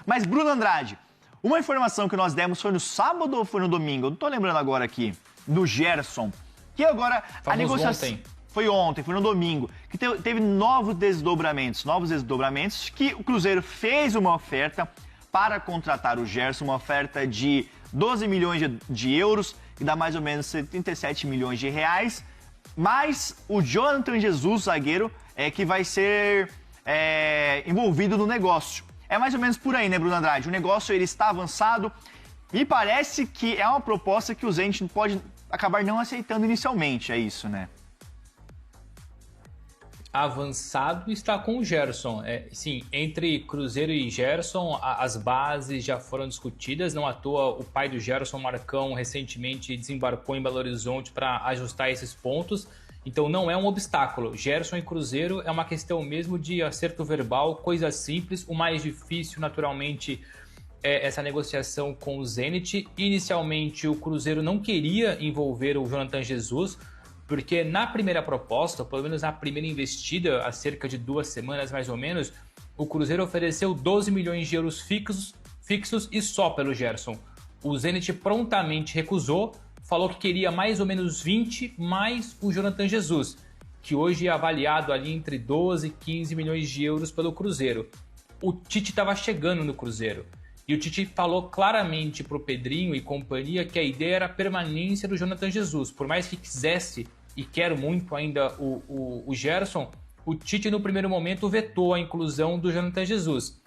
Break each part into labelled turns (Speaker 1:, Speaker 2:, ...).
Speaker 1: Mas, Bruno Andrade, uma informação que nós demos foi no sábado ou foi no domingo? Eu não tô lembrando agora aqui. Do Gerson. Que agora a negociação...
Speaker 2: Ontem.
Speaker 1: Foi ontem, foi no domingo. Que teve novos desdobramentos que o Cruzeiro fez uma oferta para contratar o Gerson, uma oferta de 12 milhões de euros, que dá mais ou menos 37 milhões de reais. Mas o Jonathan Jesus, zagueiro, que vai ser envolvido no negócio. É mais ou menos por aí, né, Bruno Andrade? O negócio ele está avançado e parece que é uma proposta que o Zenit pode acabar não aceitando inicialmente, é isso, né?
Speaker 2: Avançado está com o Gerson. Sim, entre Cruzeiro e Gerson, as bases já foram discutidas. Não à toa, o pai do Gerson, Marcão, recentemente desembarcou em Belo Horizonte para ajustar esses pontos. Então não é um obstáculo. Gerson e Cruzeiro é uma questão mesmo de acerto verbal, coisa simples. O mais difícil, naturalmente, é essa negociação com o Zenit. Inicialmente, o Cruzeiro não queria envolver o Jonathan Jesus, porque na primeira proposta, pelo menos na primeira investida, há cerca de 2 semanas mais ou menos, o Cruzeiro ofereceu 12 milhões de euros fixos e só pelo Gerson. O Zenit prontamente recusou, falou que queria mais ou menos 20 mais o Jonathan Jesus, que hoje é avaliado ali entre 12 e 15 milhões de euros pelo Cruzeiro. O Tite estava chegando no Cruzeiro. E o Tite falou claramente para o Pedrinho e companhia que a ideia era a permanência do Jonathan Jesus. Por mais que quisesse e quer muito ainda o Gerson, o Tite no primeiro momento vetou a inclusão do Jonathan Jesus.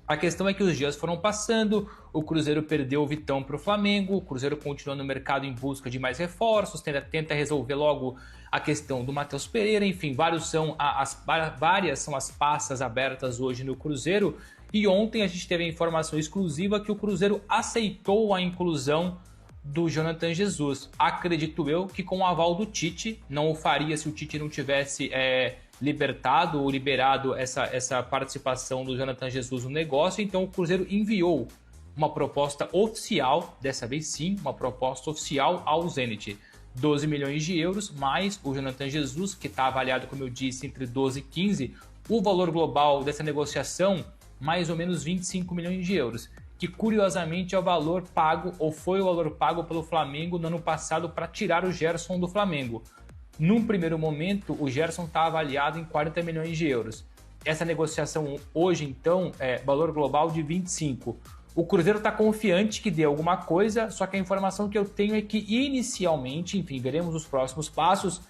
Speaker 2: A questão é que os dias foram passando, o Cruzeiro perdeu o Vitão para o Flamengo, o Cruzeiro continua no mercado em busca de mais reforços, tenta resolver logo a questão do Matheus Pereira, enfim, várias são as passas abertas hoje no Cruzeiro. E ontem a gente teve a informação exclusiva que o Cruzeiro aceitou a inclusão do Jonathan Jesus. Acredito eu que com o aval do Tite, não o faria se o Tite não tivesse libertado ou liberado essa participação do Jonathan Jesus no negócio. Então o Cruzeiro enviou uma proposta oficial, dessa vez sim, uma proposta oficial ao Zenit. 12 milhões de euros, mais o Jonathan Jesus, que está avaliado, como eu disse, entre 12 e 15. O valor global dessa negociação, mais ou menos 25 milhões de euros, que curiosamente é o valor pago, ou foi o valor pago pelo Flamengo no ano passado para tirar o Gerson do Flamengo. Num primeiro momento, o Gerson está avaliado em 40 milhões de euros. Essa negociação hoje, então, é valor global de 25. O Cruzeiro está confiante que dê alguma coisa, só que a informação que eu tenho é que inicialmente, enfim, veremos os próximos passos,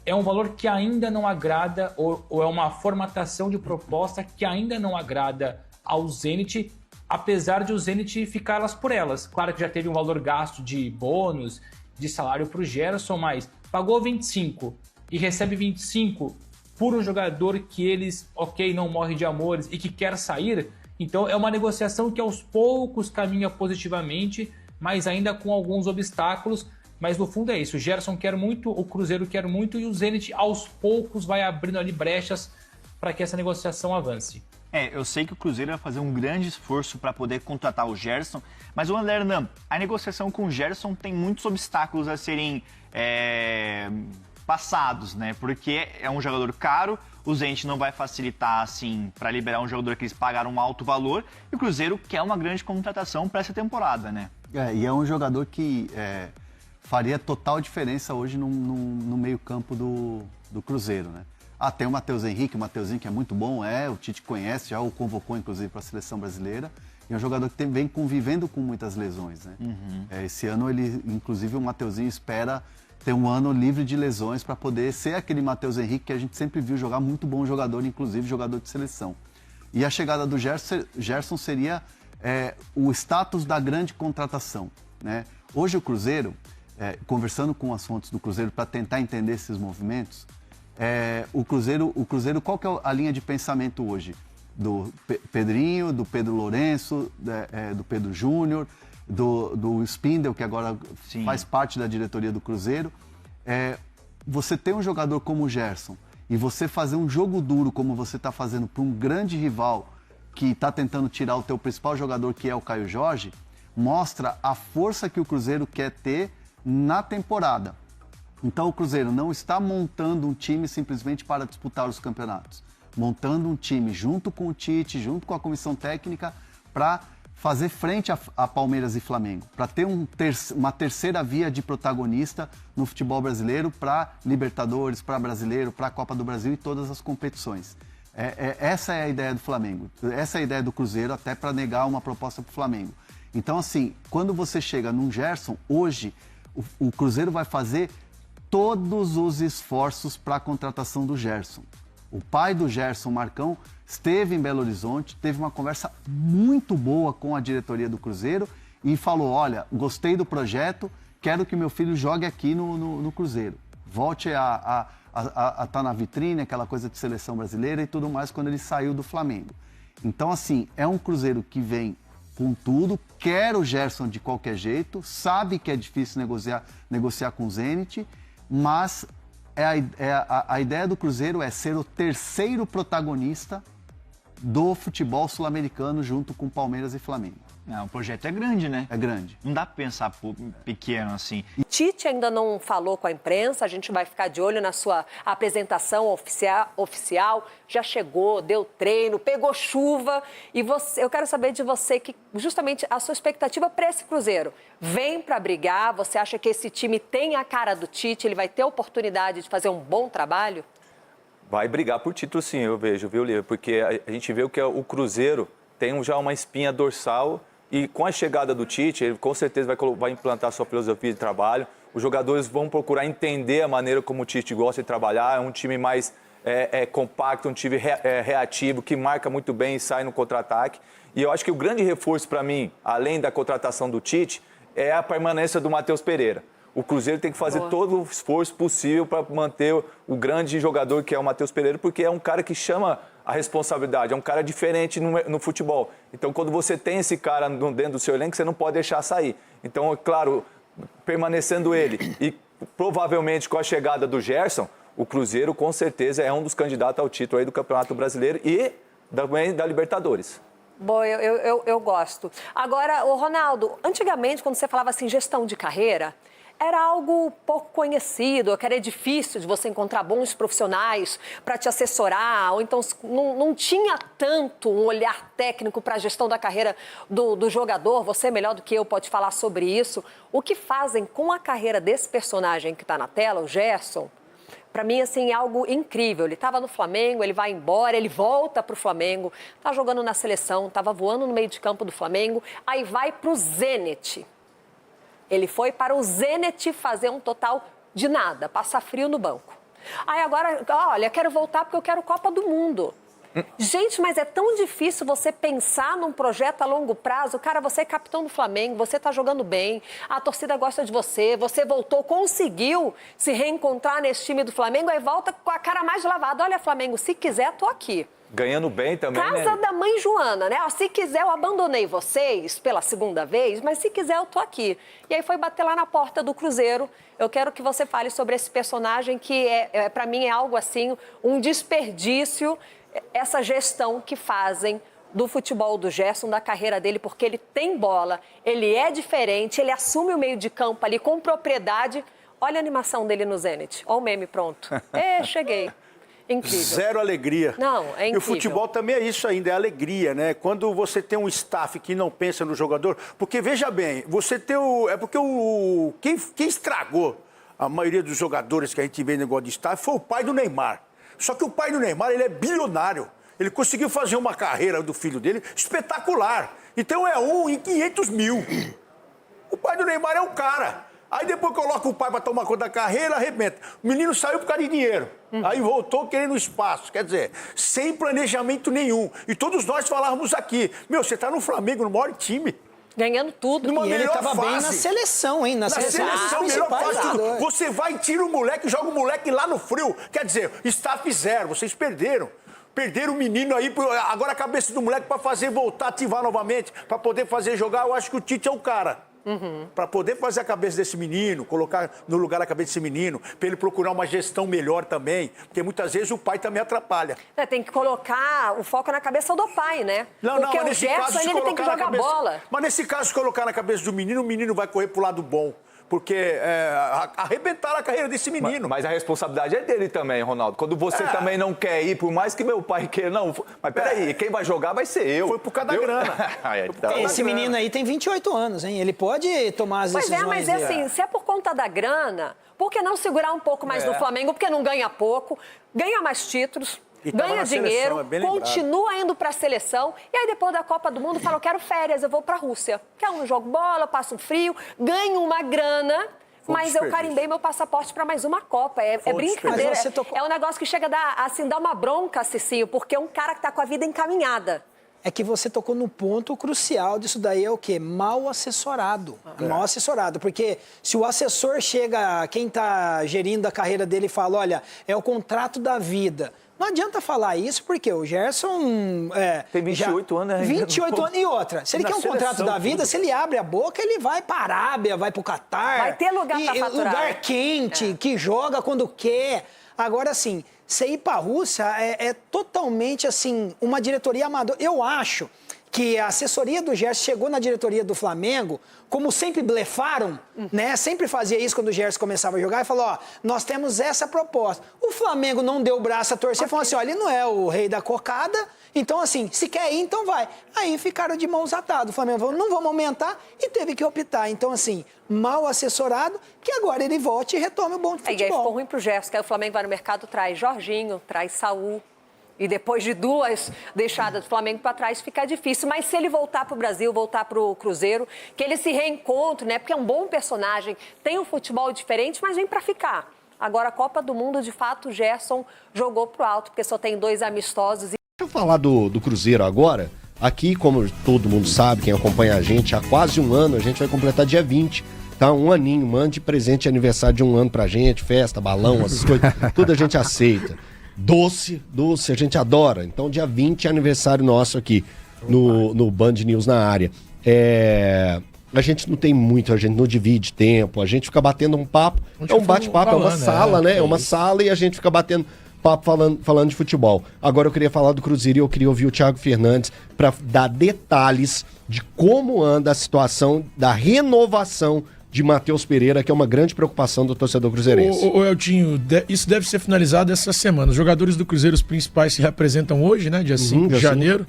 Speaker 2: é um valor que ainda não agrada, ou é uma formatação de proposta que ainda não agrada ao Zenit, apesar de o Zenit ficar elas por elas. Claro que já teve um valor gasto de bônus, de salário para o Gerson, mas pagou 25 e recebe 25 por um jogador que eles, não morre de amores e que quer sair. Então é uma negociação que aos poucos caminha positivamente, mas ainda com alguns obstáculos. Mas no fundo é isso, o Gerson quer muito, o Cruzeiro quer muito e o Zenit aos poucos vai abrindo ali brechas para que essa negociação avance.
Speaker 1: Eu sei que o Cruzeiro vai fazer um grande esforço para poder contratar o Gerson, mas, Andernan, a negociação com o Gerson tem muitos obstáculos a serem passados, né? Porque é um jogador caro, o Zenit não vai facilitar, assim, para liberar um jogador que eles pagaram um alto valor, e o Cruzeiro quer uma grande contratação para essa temporada, né?
Speaker 3: E é um jogador que faria total diferença hoje no meio-campo do Cruzeiro, né? Tem o Matheus Henrique, o Matheusinho que é muito bom, o Tite conhece, já o convocou inclusive para a seleção brasileira, e é um jogador que vem convivendo com muitas lesões, né? Esse ano inclusive o Matheusinho espera ter um ano livre de lesões para poder ser aquele Matheus Henrique que a gente sempre viu jogar, muito bom jogador, inclusive jogador de seleção. E a chegada do Gerson seria o status da grande contratação, né? Hoje o Cruzeiro, conversando com as fontes do Cruzeiro para tentar entender esses movimentos, o Cruzeiro, qual que é a linha de pensamento hoje? Do Pedrinho, do Pedro Lourenço, do Pedro Júnior, do Spindel, que agora Sim. faz parte da diretoria do Cruzeiro. Você ter um jogador como o Gerson e você fazer um jogo duro como você está fazendo para um grande rival que está tentando tirar o teu principal jogador, que é o Caio Jorge, mostra a força que o Cruzeiro quer ter na temporada. Então o Cruzeiro não está montando um time simplesmente para disputar os campeonatos, montando um time junto com o Tite, junto com a comissão técnica, para fazer frente a Palmeiras e Flamengo, para ter uma terceira via de protagonista no futebol brasileiro para Libertadores, para Brasileiro, para a Copa do Brasil e todas as competições. Essa é a ideia do Flamengo, essa é a ideia do Cruzeiro, até para negar uma proposta para o Flamengo. Então, assim, quando você chega num Gerson, hoje o Cruzeiro vai fazer todos os esforços para a contratação do Gerson. O pai do Gerson, Marcão, esteve em Belo Horizonte, teve uma conversa muito boa com a diretoria do Cruzeiro e falou, olha, gostei do projeto, quero que meu filho jogue aqui no Cruzeiro. Volte a estar na vitrine, aquela coisa de seleção brasileira e tudo mais, quando ele saiu do Flamengo. Então, assim, é um Cruzeiro que vem com tudo, quer o Gerson de qualquer jeito, sabe que é difícil negociar com o Zenit, mas a ideia do Cruzeiro é ser o terceiro protagonista do futebol sul-americano junto com Palmeiras e Flamengo.
Speaker 1: Não, o projeto é grande, né?
Speaker 3: É grande.
Speaker 1: Não dá pra pensar pequeno assim.
Speaker 4: Tite ainda não falou com a imprensa, a gente vai ficar de olho na sua apresentação oficial. Já chegou, deu treino, pegou chuva. E eu quero saber de você que justamente a sua expectativa para esse Cruzeiro. Vem para brigar? Você acha que esse time tem a cara do Tite? Ele vai ter a oportunidade de fazer um bom trabalho?
Speaker 5: Vai brigar por título, sim, eu vejo, viu, Lívia? Porque a gente vê que o Cruzeiro tem já uma espinha dorsal e com a chegada do Tite, ele com certeza vai implantar sua filosofia de trabalho. Os jogadores vão procurar entender a maneira como o Tite gosta de trabalhar. É um time mais compacto, um time reativo, que marca muito bem e sai no contra-ataque. E eu acho que o grande reforço para mim, além da contratação do Tite, é a permanência do Matheus Pereira. O Cruzeiro tem que fazer todo o esforço possível para manter o grande jogador que é o Matheus Pereira, porque é um cara que chama a responsabilidade, é um cara diferente no futebol. Então, quando você tem esse cara dentro do seu elenco, você não pode deixar sair. Então, é claro, permanecendo ele e provavelmente com a chegada do Gerson, o Cruzeiro com certeza é um dos candidatos ao título aí do Campeonato Brasileiro e também da Libertadores.
Speaker 4: Bom, eu gosto. Agora, Ronaldo, antigamente, quando você falava assim, gestão de carreira, era algo pouco conhecido, que era difícil de você encontrar bons profissionais para te assessorar, ou então não tinha tanto um olhar técnico para a gestão da carreira do jogador. Você, melhor do que eu, pode falar sobre isso. O que fazem com a carreira desse personagem que está na tela, o Gerson, para mim, assim, é algo incrível. Ele estava no Flamengo, ele vai embora, ele volta para o Flamengo, está jogando na seleção, estava voando no meio de campo do Flamengo, aí vai para o Zenit. Ele foi para o Zenit fazer um total de nada, passar frio no banco. Aí agora, olha, quero voltar porque eu quero Copa do Mundo. Gente, mas é tão difícil você pensar num projeto a longo prazo. Cara, você é capitão do Flamengo, você está jogando bem, a torcida gosta de você, você voltou, conseguiu se reencontrar nesse time do Flamengo, aí volta com a cara mais lavada. Olha, Flamengo, se quiser, tô aqui.
Speaker 5: Ganhando bem também,
Speaker 4: Casa da mãe Joana, né? Se quiser, eu abandonei vocês pela segunda vez, mas se quiser, eu tô aqui. E aí foi bater lá na porta do Cruzeiro. Eu quero que você fale sobre esse personagem que, para mim, é algo assim, um desperdício, essa gestão que fazem do futebol do Gerson, da carreira dele, porque ele tem bola, ele é diferente, ele assume o meio de campo ali com propriedade. Olha a animação dele no Zenit. Olha o meme pronto. Cheguei. Incrível.
Speaker 6: Zero alegria.
Speaker 4: Não, é incrível.
Speaker 6: E o futebol também é isso ainda, é alegria, né? Quando você tem um staff que não pensa no jogador, porque veja bem, você tem quem estragou a maioria dos jogadores que a gente vê no negócio de staff foi o pai do Neymar. Só que o pai do Neymar, ele é bilionário. Ele conseguiu fazer uma carreira do filho dele espetacular. Então é 1 em 500 mil. O pai do Neymar é o cara. Aí depois coloca o pai para tomar conta da carreira, arrebenta. O menino saiu por causa de dinheiro. Aí voltou querendo espaço. Quer dizer, sem planejamento nenhum. E todos nós falávamos aqui, você tá no Flamengo, no maior time.
Speaker 4: Ganhando tudo.
Speaker 7: E ele estava bem na seleção, hein? Na
Speaker 6: seleção, melhor fase. Tudo. Você vai e tira o moleque, joga o moleque lá no frio. Quer dizer, staff zero, vocês perderam. Perderam o menino aí, agora a cabeça do moleque para fazer voltar, ativar novamente, para poder fazer jogar. Eu acho que o Tite é o cara. Para poder fazer a cabeça desse menino, colocar no lugar a cabeça desse menino, para ele procurar uma gestão melhor também, porque muitas vezes o pai também atrapalha.
Speaker 4: Tem que colocar o foco na cabeça do pai, né? Porque o Gerson, ele tem que jogar bola.
Speaker 6: Mas nesse caso, se colocar na cabeça do menino, o menino vai correr pro lado bom. porque arrebentaram a carreira desse menino.
Speaker 5: Mas a responsabilidade é dele também, Ronaldo. Quando você também não quer ir, por mais que meu pai queira, não. Mas peraí, quem vai jogar vai ser eu.
Speaker 6: Foi por causa da grana.
Speaker 7: Esse menino aí tem 28 anos, hein? Ele pode tomar as decisões.
Speaker 4: Pois é, mas assim, se é por conta da grana, por que não segurar um pouco mais no Flamengo? Porque não ganha pouco, ganha mais títulos, ganha dinheiro, continua indo para a seleção e aí depois da Copa do Mundo fala, eu quero férias, eu vou para a Rússia. Quero um jogo bola, passo um frio, ganho uma grana, mas eu carimbei meu passaporte para mais uma Copa. É brincadeira. É um negócio que chega a dar uma bronca, Cicinho, porque é um cara que está com a vida encaminhada.
Speaker 7: É que você tocou no ponto crucial disso daí, é o quê? Mal assessorado. Mal assessorado, porque se o assessor chega, quem está gerindo a carreira dele fala, olha, é o contrato da vida. Não adianta falar isso, porque o Gerson...
Speaker 5: tem 28 anos, né?
Speaker 7: 28 anos. E outra, se ele quer um contrato da vida, se ele abre a boca, ele vai para a Arábia, vai para o Catar.
Speaker 4: Vai ter lugar para faturar.
Speaker 7: Lugar quente, que joga quando quer. Agora, assim, você ir para a Rússia é totalmente, assim, uma diretoria amadora. Eu acho que a assessoria do Gerson chegou na diretoria do Flamengo, como sempre blefaram, né? Sempre fazia isso quando o Gerson começava a jogar e falou, ó, nós temos essa proposta. O Flamengo não deu o braço a torcer, falou assim, ó, ele não é o rei da cocada, então assim, se quer ir, então vai. Aí ficaram de mãos atadas. O Flamengo falou, não vamos aumentar e teve que optar. Então assim, mal assessorado, que agora ele volte e retome o bom de futebol.
Speaker 4: E aí ficou ruim pro Gerson, que aí o Flamengo vai no mercado, traz Jorginho, traz Saúl. E depois de 2 deixadas do Flamengo para trás, fica difícil. Mas se ele voltar para o Brasil, voltar para o Cruzeiro, que ele se reencontre, né? Porque é um bom personagem, tem um futebol diferente, mas vem para ficar. Agora, a Copa do Mundo, de fato, o Gerson jogou pro alto, porque só tem 2 amistosos.
Speaker 8: Deixa eu falar do Cruzeiro agora. Aqui, como todo mundo sabe, quem acompanha a gente, há quase um ano, a gente vai completar dia 20. Tá, um aninho, mande presente de aniversário de um ano pra gente, festa, balão, essas coisas, tudo a gente aceita. Doce, a gente adora. Então, dia 20 é aniversário nosso aqui no Band News na área. A gente não tem muito, a gente não divide tempo, a gente fica batendo um papo. É um bate-papo, é uma sala, né? É uma sala e a gente fica batendo papo falando de futebol. Agora eu queria falar do Cruzeiro e eu queria ouvir o Thiago Fernandes para dar detalhes de como anda a situação da renovação de Matheus Pereira, que é uma grande preocupação do torcedor cruzeirense.
Speaker 9: Ô Eltinho, isso deve ser finalizado essa semana. Os jogadores do Cruzeiro, os principais, se representam hoje, né? Dia 5 de janeiro.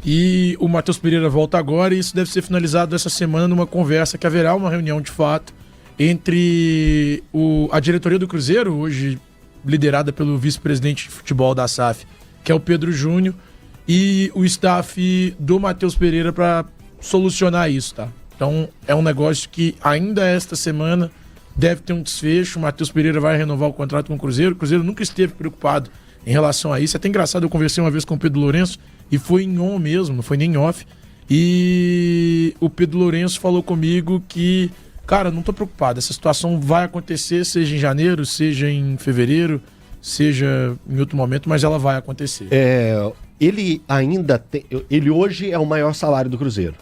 Speaker 9: E o Matheus Pereira volta agora e isso deve ser finalizado essa semana numa conversa que haverá uma reunião de fato entre a diretoria do Cruzeiro, hoje liderada pelo vice-presidente de futebol da SAF, que é o Pedro Júnior, e o staff do Matheus Pereira para solucionar isso, tá? Então, é um negócio que ainda esta semana deve ter um desfecho. O Matheus Pereira vai renovar o contrato com o Cruzeiro. O Cruzeiro nunca esteve preocupado em relação a isso. É até engraçado, eu conversei uma vez com o Pedro Lourenço e foi em on mesmo, não foi nem em off. E o Pedro Lourenço falou comigo que, cara, não tô preocupado. Essa situação vai acontecer, seja em janeiro, seja em fevereiro, seja em outro momento, mas ela vai acontecer.
Speaker 8: Ele ainda tem... Ele hoje é o maior salário do Cruzeiro.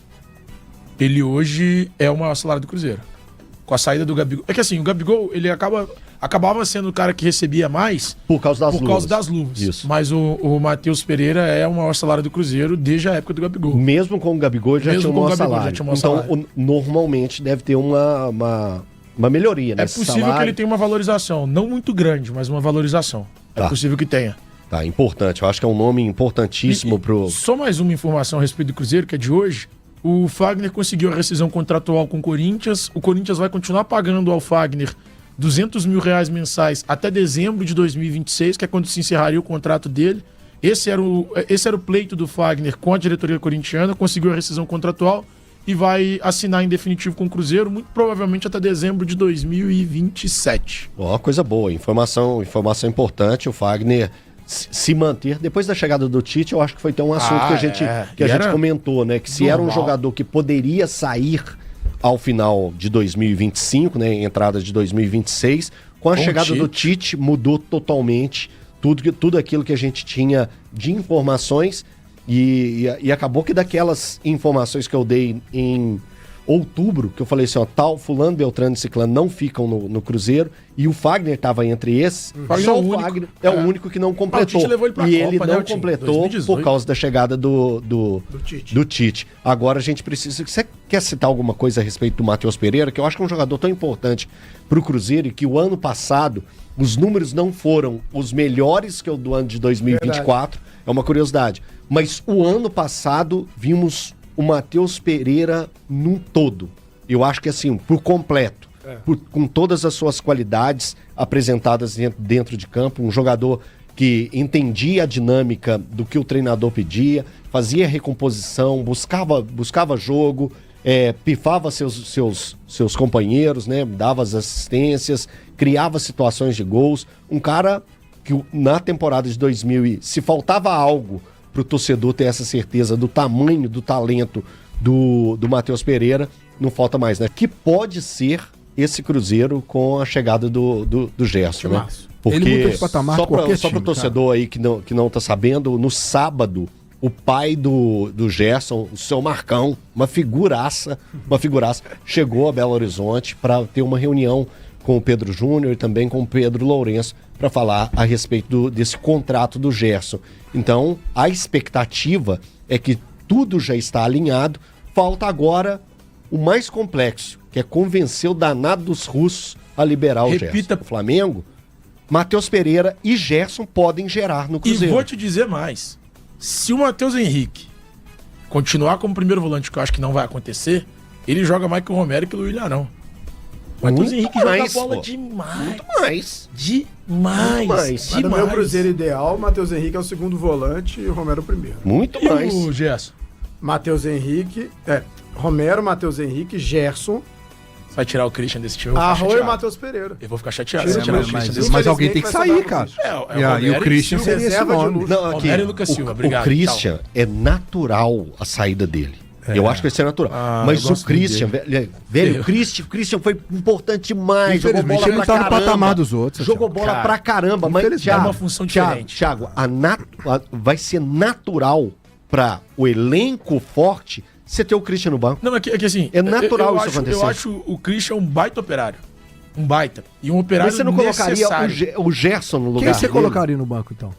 Speaker 9: Ele hoje é o maior salário do Cruzeiro. Com a saída do Gabigol. É que assim, o Gabigol, ele acabava sendo o cara que recebia mais
Speaker 8: por causa das luvas.
Speaker 9: Isso. Mas o Matheus Pereira é o maior salário do Cruzeiro desde a época do Gabigol.
Speaker 8: Mesmo com o Gabigol, ele já tinha um maior salário. Então, normalmente, deve ter uma melhoria nesse salário.
Speaker 9: É possível que ele tenha uma valorização. Não muito grande, mas uma valorização.
Speaker 8: Tá.
Speaker 9: É possível que tenha.
Speaker 8: Tá, importante. Eu acho que é um nome importantíssimo pro...
Speaker 9: Só mais uma informação a respeito do Cruzeiro, que é de hoje. O Fagner conseguiu a rescisão contratual com o Corinthians. O Corinthians vai continuar pagando ao Fagner R$200 mil mensais até dezembro de 2026, que é quando se encerraria o contrato dele. Esse era o pleito do Fagner com a diretoria corintiana. Conseguiu a rescisão contratual e vai assinar em definitivo com o Cruzeiro, muito provavelmente até dezembro de 2027.
Speaker 8: Coisa boa. Informação importante. O Fagner... se manter, depois da chegada do Tite, eu acho que foi até um assunto que a gente comentou, né? Que se normal. Era um jogador que poderia sair ao final de 2025, né? Entrada de 2026, com a chegada do Tite, mudou totalmente tudo aquilo que a gente tinha de informações e acabou que daquelas informações que eu dei em outubro, que eu falei assim, ó, tal, fulano, Beltrano e Ciclano não ficam no Cruzeiro, e o Fagner estava entre esses, só o Fagner é o único que não completou.
Speaker 9: O Tite levou ele pra
Speaker 8: e
Speaker 9: Copa,
Speaker 8: ele
Speaker 9: né,
Speaker 8: não
Speaker 9: o Tite?
Speaker 8: completou
Speaker 9: 2018.
Speaker 8: por causa da chegada do Tite. Agora a gente precisa... Você quer citar alguma coisa a respeito do Matheus Pereira, que eu acho que é um jogador tão importante pro Cruzeiro e que o ano passado os números não foram os melhores que o do ano de 2024, é uma curiosidade. Mas o ano passado vimos o Matheus Pereira num todo. Eu acho que assim, por completo, com todas as suas qualidades apresentadas dentro de campo, um jogador que entendia a dinâmica do que o treinador pedia, fazia recomposição, buscava jogo, pifava seus companheiros, né? Dava as assistências, criava situações de gols. Um cara que na temporada de 2000, se faltava algo para o torcedor ter essa certeza do tamanho, do talento do Matheus Pereira, não falta mais, né? Que pode ser esse Cruzeiro com a chegada do Gerson, né? Porque
Speaker 10: ele muda de patamar
Speaker 8: só para o torcedor aí que não tá sabendo, no sábado, o pai do Gerson, o seu Marcão, uma figuraça, chegou a Belo Horizonte para ter uma reunião com o Pedro Júnior e também com o Pedro Lourenço para falar a respeito desse contrato do Gerson. Então, a expectativa é que tudo já está alinhado, falta agora o mais complexo, que é convencer o danado dos russos a liberar o Gerson. O Flamengo, Matheus Pereira e Gerson podem gerar no Cruzeiro.
Speaker 9: E vou te dizer mais. Se o Matheus Henrique continuar como primeiro volante, que eu acho que não vai acontecer, ele joga mais que o Romero e que o Luiz Arão. O Matheus Henrique joga bola demais.
Speaker 8: Muito mais.
Speaker 9: Demais.
Speaker 10: Mas no meu Cruzeiro ideal, o Matheus Henrique é o segundo volante e o Romero o primeiro.
Speaker 8: Muito mais.
Speaker 9: E o Gerson?
Speaker 10: Matheus Henrique, Romero, Matheus Henrique, Gerson.
Speaker 9: Você vai tirar o Christian desse time?
Speaker 10: Arroio e Matheus Pereira.
Speaker 9: Eu vou ficar chateado.
Speaker 10: Tira
Speaker 9: Se tirar o
Speaker 10: o
Speaker 9: Christian
Speaker 10: Christian.
Speaker 9: desse
Speaker 10: Mas alguém tem que sair, cara.
Speaker 9: E
Speaker 10: o Christian seria esse nome.
Speaker 9: Romero e Lucas Silva, obrigado.
Speaker 8: O Christian é natural a saída dele. Eu acho que vai ser natural. Mas o Christian, velho, o Christian foi importante demais. Jogou bola
Speaker 10: ele não tá no patamar dos outros.
Speaker 8: Jogou bola pra caramba. Mas
Speaker 9: é uma função diferente.
Speaker 8: Thiago, vai ser natural pra o elenco forte você ter o Christian no banco.
Speaker 9: Não, é que assim...
Speaker 8: É natural isso acontecer.
Speaker 9: Eu acho o Christian um baita operário. Um baita. E um operário
Speaker 8: Mas você não colocaria o Gerson no lugar
Speaker 10: Quem você
Speaker 8: dele?
Speaker 10: colocaria no banco, então?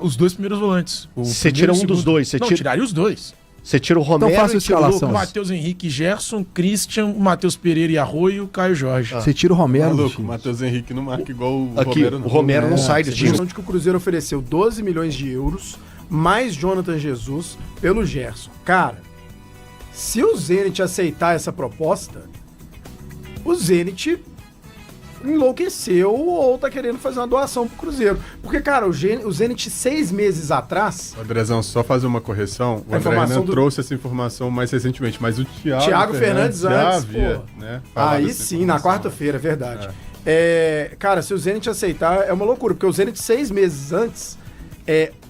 Speaker 9: Os dois primeiros volantes.
Speaker 8: Você tira um dos dois.
Speaker 9: Tiraria os dois.
Speaker 8: Você tira o Romero
Speaker 10: faça a escalação.
Speaker 9: O Matheus Henrique, Gerson, Christian, o Matheus Pereira e Arroio e o Caio Jorge.
Speaker 10: Você tira o Romero.
Speaker 11: Maluco, o Matheus Henrique não marca igual o
Speaker 8: Aqui,
Speaker 11: Romero.
Speaker 8: O Romero não sai do time.
Speaker 10: De que o Cruzeiro ofereceu 12 milhões de euros, mais Jonathan Jesus, pelo Gerson. Cara, se o Zenit aceitar essa proposta, o Zenit enlouqueceu ou tá querendo fazer uma doação pro Cruzeiro. Porque, cara, o Zenit 6 meses atrás...
Speaker 11: Andrezão, só fazer uma correção. O André Renan trouxe essa informação mais recentemente, mas o Thiago
Speaker 10: Fernandes
Speaker 11: já
Speaker 10: antes,
Speaker 11: havia, né?
Speaker 10: Aí sim, na quarta-feira, é verdade. Cara, se o Zenit aceitar, é uma loucura, porque o Zenit 6 meses antes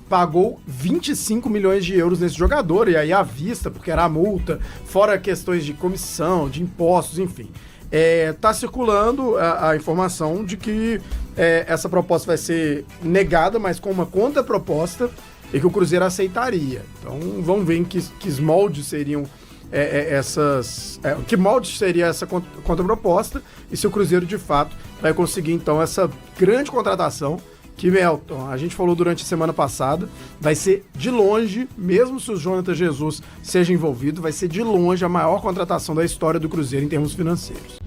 Speaker 10: pagou 25 milhões de euros nesse jogador, e aí à vista, porque era a multa, fora questões de comissão, de impostos, enfim. Tá circulando a informação de que essa proposta vai ser negada, mas com uma contraproposta, e que o Cruzeiro aceitaria. Então vamos ver em que moldes seriam que molde seria essa contraproposta, e se o Cruzeiro de fato vai conseguir então essa grande contratação que, Melton, a gente falou durante a semana passada, vai ser de longe, mesmo se o Jonathan Jesus seja envolvido, vai ser de longe a maior contratação da história do Cruzeiro em termos financeiros.